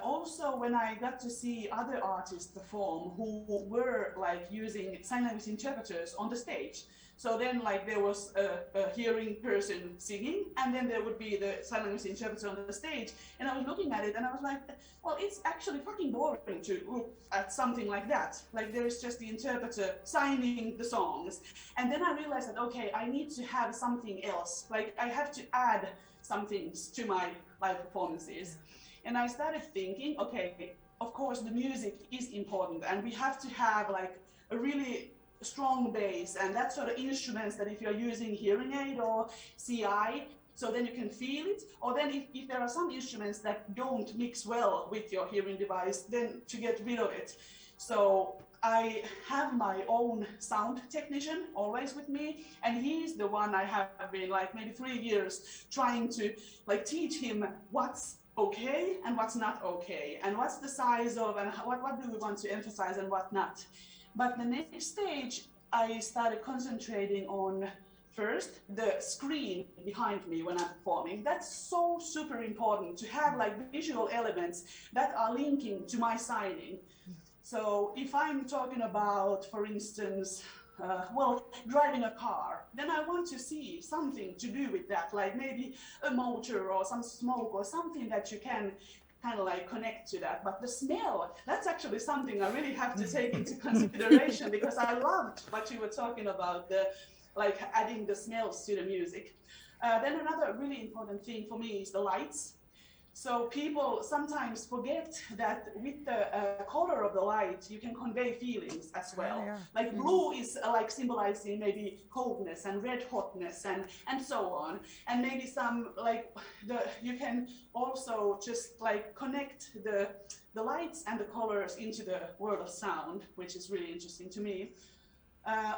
Also, when I got to see other artists perform who were like using sign language interpreters on the stage. So then like there was a hearing person singing, and then there would be the sign language interpreter on the stage. And I was looking at it and I was like, well, it's actually fucking boring to look at something like that. Like there's just the interpreter signing the songs. And then I realized that, okay, I need to have something else. Like I have to add some things to my live performances. And I started thinking, okay, of course the music is important and we have to have like a really strong bass and that sort of instruments that if you're using hearing aid or CI, so then you can feel it. Or then if there are some instruments that don't mix well with your hearing device, then to get rid of it. So I have my own sound technician always with me, and he's the one I have been like maybe 3 years trying to like teach him what's okay and what's not okay, and what's the size of, and what do we want to emphasize and what not. But the next stage, I started concentrating on first the screen behind me when I'm performing. That's so super important to have like visual elements that are linking to my signing. So if I'm talking about, for instance, driving a car, then I want to see something to do with that, like maybe a motor or some smoke or something that you can kind of like connect to that. But the smell, that's actually something I really have to take into consideration because I loved what you were talking about, the like adding the smells to the music. Then another really important thing for me is the lights. So people sometimes forget that with the color of the light, you can convey feelings as well. Yeah. Like blue is like symbolizing maybe coldness and red hotness and so on. And maybe some like you can also just like connect the lights and the colors into the world of sound, which is really interesting to me.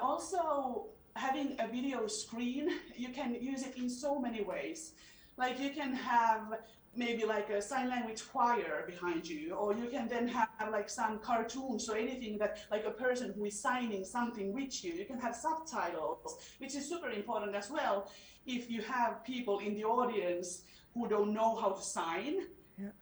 Also, having a video screen, you can use it in so many ways. Like you can have maybe like a sign language choir behind you, or you can then have like some cartoons or anything that like a person who is signing something with you. You can have subtitles, which is super important as well if you have people in the audience who don't know how to sign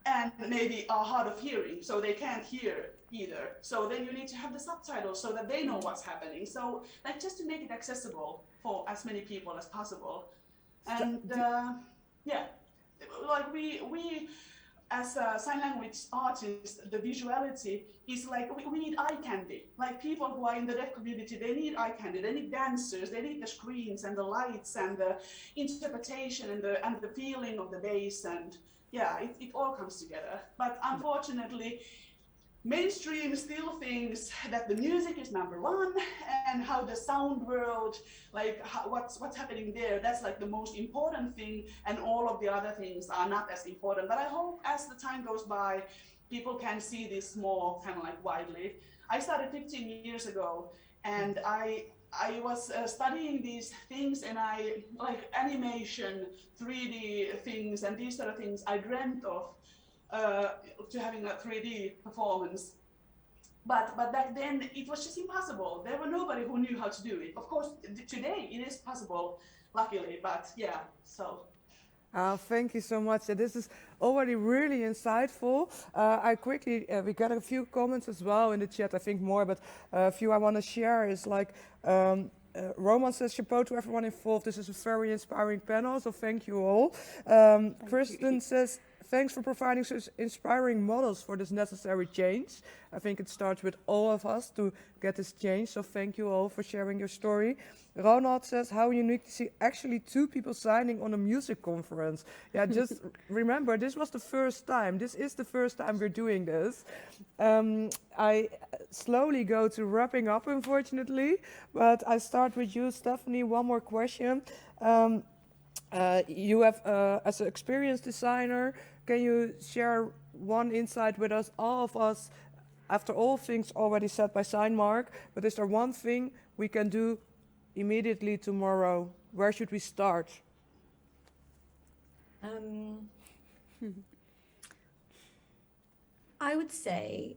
and maybe are hard of hearing, so they can't hear either. So then you need to have the subtitles so that they know what's happening. So like just to make it accessible for as many people as possible. And yeah. Like we as a sign language artists, the visuality is like we need eye candy. Like people who are in the deaf community, they need eye candy, they need dancers, they need the screens and the lights and the interpretation and the feeling of the bass, and yeah, it all comes together. But unfortunately, mainstream still thinks that the music is number one, and how the sound world, like what's happening there, that's like the most important thing, and all of the other things are not as important. But I hope as the time goes by, people can see this more kind of like widely. I started 15 years ago, and I was studying these things, and I like animation, 3D things, and these sort of things I dreamt of. To having a 3D performance. But back then it was just impossible. There were nobody who knew how to do it. Of course, today it is possible, luckily, but yeah, so. Thank you so much. This is already really insightful. We got a few comments as well in the chat, I think more, but a few I want to share is like, Roman says, chapeau to everyone involved. This is a very inspiring panel, so thank you all. Kristen says, thanks for providing such inspiring models for this necessary change. I think it starts with all of us to get this change, so thank you all for sharing your story. Ronald says, how unique to see actually two people signing on a music conference. Yeah, just remember, this was the first time. This is the first time we're doing this. I slowly go to wrapping up, unfortunately, but I start with you, Stephanie. One more question. You have, as an experienced designer, can you share one insight with us, all of us, after all things already said by Signmark, but is there one thing we can do immediately tomorrow? Where should we start? I would say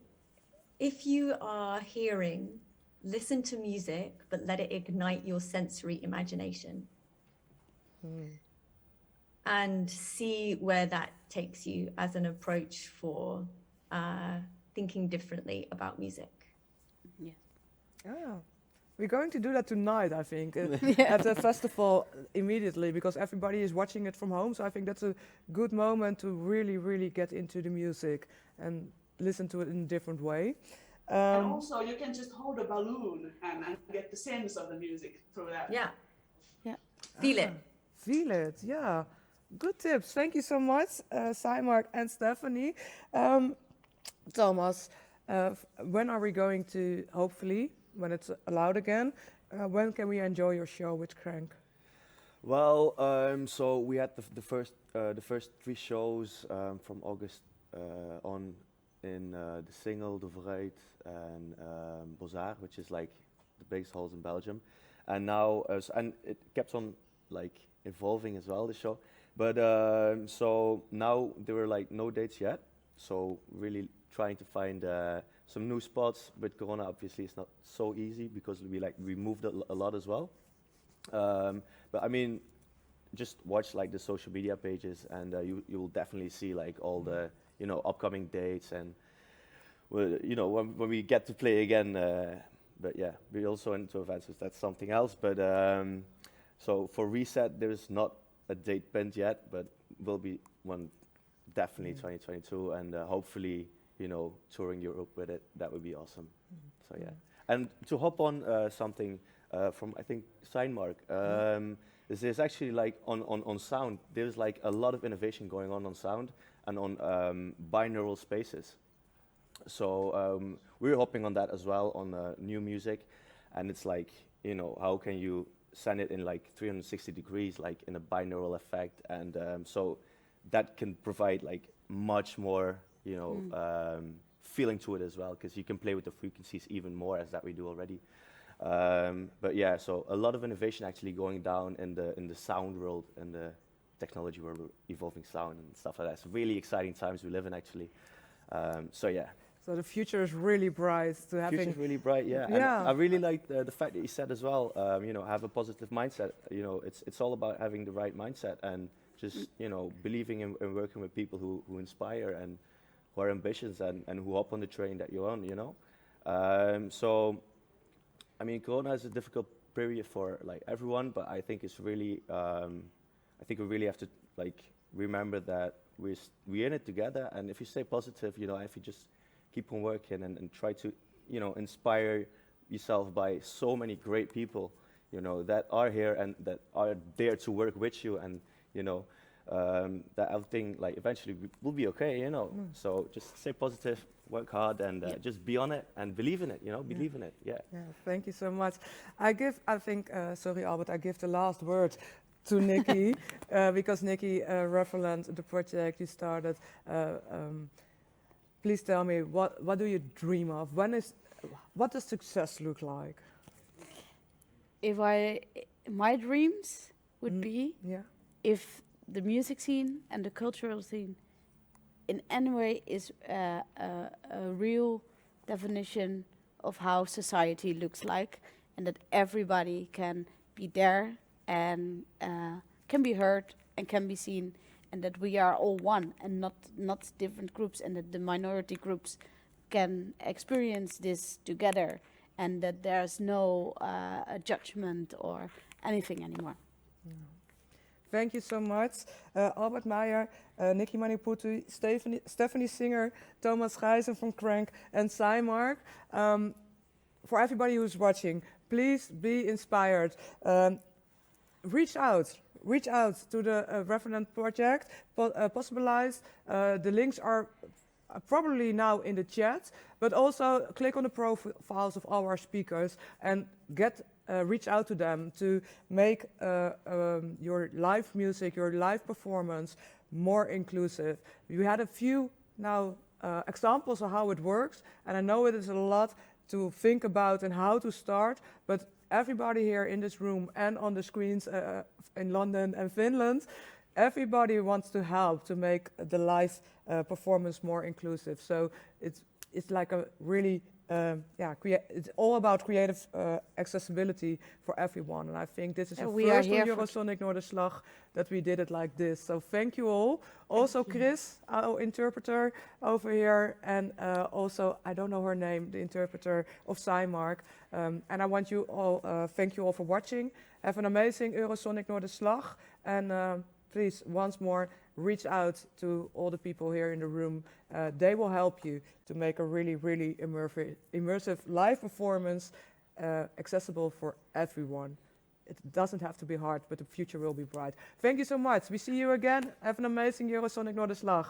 if you are hearing, listen to music, but let it ignite your sensory imagination. And see where that takes you as an approach for thinking differently about music. Yes. Ah, we're going to do that tonight, I think, at the festival immediately, because everybody is watching it from home. So I think that's a good moment to really, really get into the music and listen to it in a different way. And also, you can just hold a balloon and get the sense of the music through that. Yeah. Yeah. Feel it. Feel it, yeah. Good tips. Thank you so much, Simark and Stephanie. Thomas, when are we going to, hopefully, when it's allowed again, when can we enjoy your show with Crank? Well, so we had the first 3 shows from August on in the Singel, de Vooruit, and Bozar, which is like the biggest halls in Belgium. And now, and it kept on like evolving as well, the show. But so now there were like no dates yet. So really trying to find some new spots. With Corona, obviously, it's not so easy because we moved a lot as well. But I mean, just watch like the social media pages, and you will definitely see like all the upcoming dates, and when we get to play again. But yeah, we also into events, so that's something else. But so for Reset, there's not a date pinned yet, but will be one definitely 2022, and hopefully touring Europe with it. That would be awesome. So yeah, and to hop on something from I think Signmark. There's actually like on sound, there's like a lot of innovation going on sound and on binaural spaces. So we're hopping on that as well on new music, and it's like how can you send it in like 360 degrees, like in a binaural effect, and so that can provide like much more feeling to it as well, because you can play with the frequencies even more as that we do already. But yeah, so a lot of innovation actually going down in the sound world and the technology world, evolving sound and stuff like that. It's really exciting times we live in actually. So yeah. So the future is really bright to having. Future's really bright, yeah. Yeah. And I really like the fact that you said as well. Have a positive mindset. It's all about having the right mindset and just believing in working with people who inspire and who are ambitious and who hop on the train that you're on. So I mean, Corona is a difficult period for like everyone, but I think it's really, I think we really have to like remember that we're in it together, and if you stay positive, if you just keep on working and try to, inspire yourself by so many great people, that are here and that are there to work with you, and that everything like eventually will be okay, So just stay positive, work hard, and just be on it and believe in it, believe in it, yeah. Yeah, thank you so much. Sorry Albert, I give the last word to Nikki, because Nikki, Revelland, the project you started, please tell me, what do you dream of? What does success look like? My dreams would be Yeah. if the music scene and the cultural scene in any way is a real definition of how society looks like, and that everybody can be there and can be heard and can be seen, and that we are all one and not different groups, and that the minority groups can experience this together, and that there's no judgment or anything anymore. Thank you so much. Albert Meijer, Nikki Maniputu, Stephanie Singer, Thomas Gijzen from Crank, and Simark. For everybody who's watching, please be inspired. Reach out to the Revelland project, possibilize. The links are probably now in the chat, but also click on the profiles of all our speakers and get reach out to them to make your live music, your live performance more inclusive. We had a few now examples of how it works, and I know it is a lot to think about and how to start, but everybody here in this room and on the screens in London and Finland, everybody wants to help to make the live performance more inclusive. So it's like a really it's all about creative accessibility for everyone, and I think this is a we are first here on for Eurosonic Noorderslag that we did it like this. So thank you all. Also Chris, our interpreter over here, and also I don't know her name, the interpreter of Cymark. And I want you all, thank you all for watching. Have an amazing Eurosonic Noorderslag, and please once more reach out to all the people here in the room. They will help you to make a really, really immersive live performance accessible for everyone. It doesn't have to be hard, but the future will be bright. Thank you so much. We see you again. Have an amazing Eurosonic Noorderslag.